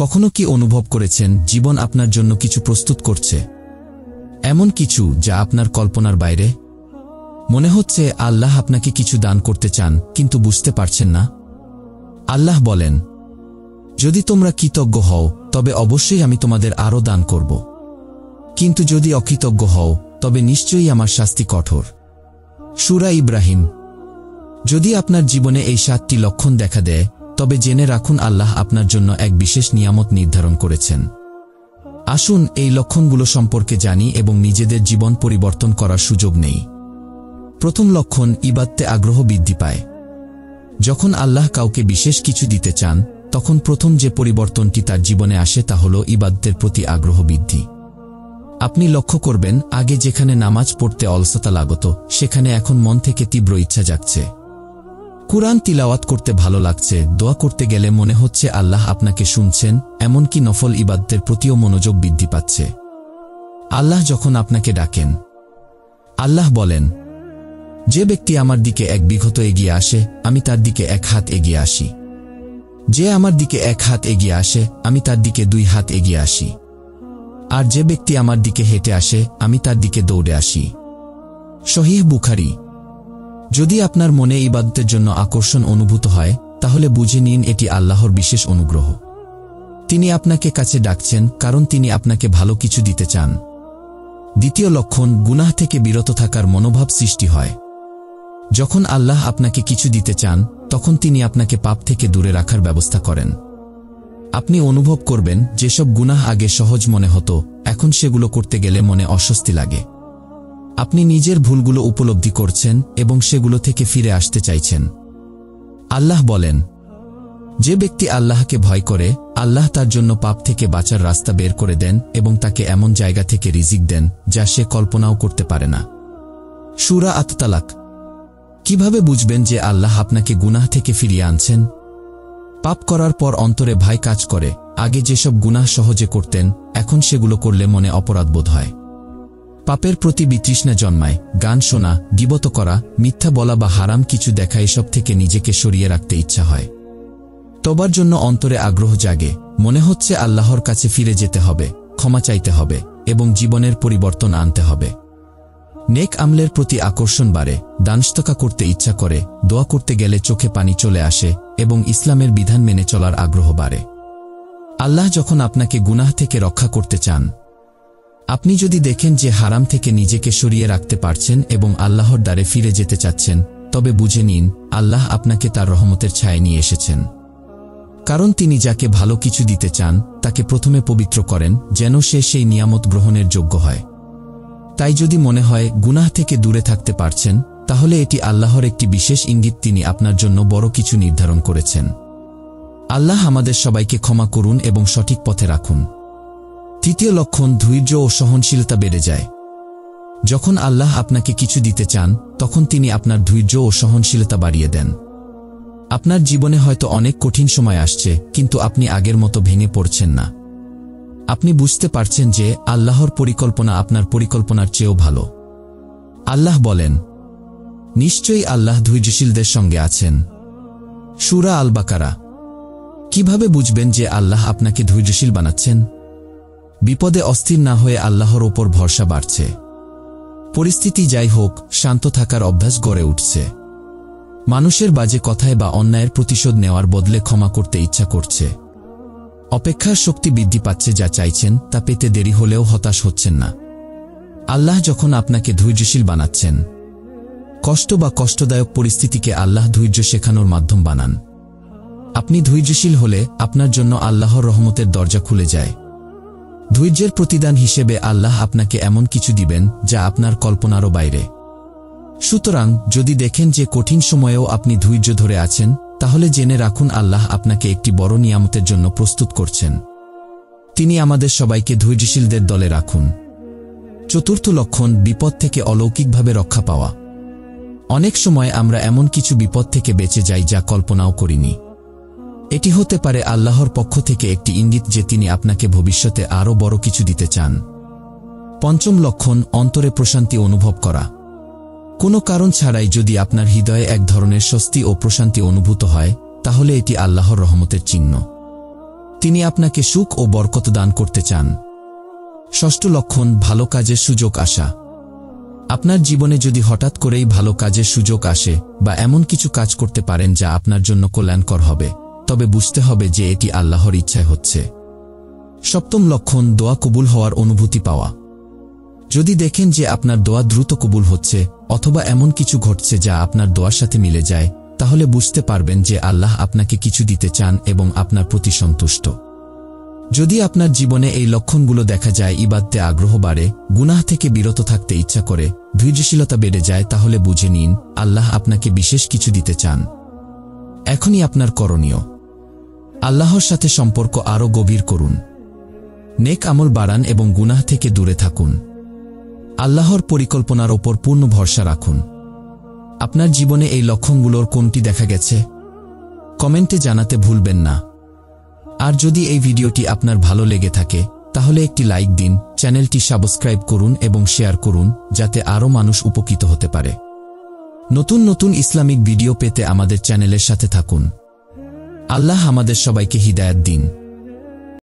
কখনো কি অনুভব করেছেন জীবন আপনার জন্য কিছু প্রস্তুত করছে? এমন কিছু যা আপনার কল্পনার বাইরে? মনে হচ্ছে আল্লাহ আপনাকে কিছু দান করতে চান, কিন্তু বুঝতে পারছেন না। আল্লাহ বলেন, যদি তোমরা কৃতজ্ঞ হও তবে অবশ্যই আমি তোমাদের আরও দান করব। কিন্তু যদি অকৃতজ্ঞ হও তবে নিশ্চয়ই আমার শাস্তি কঠোর। সূরা ইব্রাহিম। যদি আপনার জীবনে এই 7টি লক্ষণ দেখা দেয়, তবে জেনে রাখুন আল্লাহ আপনার জন্য এক বিশেষ নিয়ামত নির্ধারণ করেছেন। আসুন এই লক্ষণগুলো সম্পর্কে জানি এবং নিজেদের জীবন পরিবর্তন করার সুযোগ নেই। প্রথম লক্ষণ, ইবাদতে আগ্রহ বৃদ্ধি পায়। যখন আল্লাহ কাউকে বিশেষ কিছু দিতে চান, তখন প্রথম যে পরিবর্তনটি তার জীবনে আসে তা হল ইবাদতের প্রতি আগ্রহ বৃদ্ধি। আপনি লক্ষ্য করবেন, আগে যেখানে নামাজ পড়তে অলসতা লাগত, সেখানে এখন মন থেকে তীব্র ইচ্ছা জাগছে। কুরআন তিলাওয়াত করতে ভালো লাগছে, দোয়া করতে গেলে মনে হচ্ছে আল্লাহ আপনাকে শুনছেন, এমনকি নফল ইবাদতের প্রতিও মনোযোগ বৃদ্ধি পাচ্ছে। আল্লাহ যখন আপনাকে ডাকেন, আল্লাহ বলেন, যে ব্যক্তি আমার দিকে 1 বিঘত এগিয়ে আসে, আমি তার দিকে 1 হাত এগিয়ে আসি। যে আমার দিকে 1 হাত এগিয়ে আসে, আমি তার দিকে 2 হাত এগিয়ে আসি। আর যে ব্যক্তি আমার দিকে হেঁটে আসে, আমি তার দিকে দৌড়ে আসি। সহিহ বুখারী। যদি আপনার মনে ইবাদতের জন্য আকর্ষণ অনুভূত হয়, তাহলে বুঝে নিন এটি আল্লাহর বিশেষ অনুগ্রহ। তিনি আপনাকে কাছে ডাকছেন, কারণ তিনি আপনাকে ভালো কিছু দিতে চান। দ্বিতীয় লক্ষণ, গুনাহ থেকে বিরত থাকার মনোভাব সৃষ্টি হয়। যখন আল্লাহ আপনাকে কিছু দিতে চান, তখন তিনি আপনাকে পাপ থেকে দূরে রাখার ব্যবস্থা করেন। আপনি অনুভব করবেন, যেসব গুনাহ আগে সহজ মনে হতো, এখন সেগুলো করতে গেলে মনে অস্বস্তি লাগে। আপনি নিজের ভুলগুলো উপলব্ধি করছেন এবং সেগুলো থেকে ফিরে আসতে চাইছেন। আল্লাহ বলেন, যে ব্যক্তি আল্লাহকে ভয় করে, আল্লাহ তার জন্য পাপ থেকে বাঁচার রাস্তা বের করে দেন এবং তাকে এমন জায়গা থেকে রিজিক দেন যা সে কল্পনাও করতে পারে না। সূরা আত-তালাক। কিভাবে বুঝবেন যে আল্লাহ আপনাকে গুনাহ থেকে ফিরিয়ে আনছেন? পাপ করার পর অন্তরে ভয় কাজ করে। আগে যেসব গুনাহ সহজে করতেন, এখন সেগুলো করলে মনে অপরাধবোধ হয়। পাপের প্রতি বিতৃষ্ণা জন্মায়। গান শোনা, গীবত করা, মিথ্যা বলা বা হারাম কিছু দেখা, এসব থেকে নিজেকে সরিয়ে রাখতে ইচ্ছা হয়। তওবার জন্য অন্তরে আগ্রহ জাগে। মনে হচ্ছে আল্লাহর কাছে ফিরে যেতে হবে, ক্ষমা চাইতে হবে এবং জীবনের পরিবর্তন আনতে হবে। নেক আমলের প্রতি আকর্ষণ বাড়ে, দানস্তকা করতে ইচ্ছা করে, দোয়া করতে গেলে চোখে পানি চলে আসে এবং ইসলামের বিধান মেনে চলার আগ্রহ বাড়ে। আল্লাহ যখন আপনাকে গুনাহ থেকে রক্ষা করতে চান, আপনি যদি দেখেন যে হারাম থেকে নিজেকে সরিয়ে রাখতে পারছেন এবং আল্লাহর দ্বারে ফিরে যেতে চাচ্ছেন, তবে বুঝে নিন আল্লাহ আপনাকে তার রহমতের ছায়ায় নিয়ে এসেছেন। কারণ তিনি যাকে ভালো কিছু দিতে চান, তাকে প্রথমে পবিত্র করেন, যেন সে সেই নিয়ামত গ্রহণের যোগ্য হয়। তাই যদি মনে হয় গুনাহ থেকে দূরে থাকতে পারছেন, তাহলে এটি আল্লাহর একটি বিশেষ ইঙ্গিত, তিনি আপনার জন্য বড় কিছু নির্ধারণ করেছেন। আল্লাহ আমাদের সবাইকে ক্ষমা করুন এবং সঠিক পথে রাখুন। তৃতীয় লক্ষণ, ধৈর্য ও সহনশীলতা বেড়ে যায়। যখন আল্লাহ আপনাকে কিছু দিতে চান, তখন তিনি আপনার ধৈর্য ও সহনশীলতা বাড়িয়ে দেন। আপনার জীবনে হয়তো অনেক কঠিন সময় আসছে, কিন্তু আপনি আগের মতো ভেঙে পড়ছেন না। আপনি বুঝতে পারছেন যে আল্লাহর পরিকল্পনা আপনার পরিকল্পনার চেয়েও ভালো। আল্লাহ বলেন, নিশ্চয়ই আল্লাহ ধৈর্যশীলদের সঙ্গে আছেন। সূরা আল-বাকারা। কিভাবে বুঝবেন যে আল্লাহ আপনাকে ধৈর্যশীল বানাচ্ছেন? বিপদে অস্থির না হয়ে আল্লাহর ওপর ভরসা বাড়ছে। পরিস্থিতি যাই হোক, শান্ত থাকার অভ্যাস গড়ে উঠছে। মানুষের বাজে কথায় বা অন্যায়ের প্রতিশোধ নেওয়ার বদলে ক্ষমা করতে ইচ্ছা করছে। অপেক্ষার শক্তি বৃদ্ধি পাচ্ছে, যা চাইছেন তা পেতে দেরি হলেও হতাশ হচ্ছেন না। আল্লাহ যখন আপনাকে ধৈর্যশীল বানাচ্ছেন, কষ্ট বা কষ্টদায়ক পরিস্থিতিকে আল্লাহ ধৈর্য শেখানোর মাধ্যম বানান। আপনি ধৈর্যশীল হলে আপনার জন্য আল্লাহর রহমতের দরজা খুলে যায়। ধৈর্যের প্রতিদান হিসেবে আল্লাহ আপনাকে এমন কিছু দিবেন যা আপনার কল্পনারও বাইরে। সুতরাং যদি দেখেন যে কঠিন সময়েও আপনি ধৈর্য ধরে আছেন, তাহলে জেনে রাখুন আল্লাহ আপনাকে একটি বড় নিয়ামতের জন্য প্রস্তুত করছেন। তিনি আমাদের সবাইকে ধৈর্যশীলদের দলে রাখুন। চতুর্থ লক্ষণ, বিপদ থেকে অলৌকিকভাবে রক্ষা পাওয়া। অনেক সময় আমরা এমন কিছু বিপদ থেকে বেঁচে যাই যা কল্পনাও করিনি। এটি হতে পারে আল্লাহর পক্ষ থেকে একটি ইঙ্গিত যে তিনি আপনাকে ভবিষ্যতে আরও বড় কিছু দিতে চান। পঞ্চম লক্ষণ, অন্তরে প্রশান্তি অনুভব করা। কোনো কারণ ছাড়াই যদি আপনার হৃদয়ে এক ধরনের স্বস্তি ও প্রশান্তি অনুভূত হয়, তাহলে এটি আল্লাহর রহমতের চিহ্ন। তিনি আপনাকে সুখ ও বরকত দান করতে চান। ষষ্ঠ লক্ষণ, ভালো কাজের সুযোগ আসা। আপনার জীবনে যদি হঠাৎ করেই ভালো কাজের সুযোগ আসে বা এমন কিছু কাজ করতে পারেন যা আপনার জন্য কল্যাণকর হবে, তবে বুঝতে হবে যে এটি আল্লাহর ইচ্ছায় হচ্ছে। সপ্তম লক্ষণ, দোয়া কবুল হওয়ার অনুভূতি পাওয়া। যদি দেখেন যে আপনার দোয়া দ্রুত কবুল হচ্ছে অথবা এমন কিছু ঘটছে যা আপনার দোয়ার সাথে মিলে যায়, তাহলে বুঝতে পারবেন যে আল্লাহ আপনাকে কিছু দিতে চান এবং আপনার প্রতি সন্তুষ্ট। যদি আপনার জীবনে এই লক্ষণগুলো দেখা যায়, ইবাদতে আগ্রহ বাড়ে, গুনাহ থেকে বিরত থাকতে ইচ্ছা করে, ধৈর্যশীলতা বেড়ে যায়, তাহলে বুঝে নিন আল্লাহ আপনাকে বিশেষ কিছু দিতে চান। এখনই আপনার করণীয়, আল্লাহর সাথে সম্পর্ক আরও গভীর করুন, নেক আমল বাড়ান এবং গুনাহ থেকে দূরে থাকুন। আল্লাহর পরিকল্পনার ওপর পূর্ণ ভরসা রাখুন। আপনার জীবনে এই লক্ষণগুলোর কোনটি দেখা গেছে? কমেন্টে জানাতে ভুলবেন না। আর যদি এই ভিডিওটি আপনার ভালো লেগে থাকে, তাহলে একটি লাইক দিন, চ্যানেলটি সাবস্ক্রাইব করুন এবং শেয়ার করুন, যাতে আরও মানুষ উপকৃত হতে পারে। নতুন নতুন ইসলামিক ভিডিও পেতে আমাদের চ্যানেলের সাথে থাকুন। আল্লাহ আমাদের সবাইকে হিদায়াত দিন।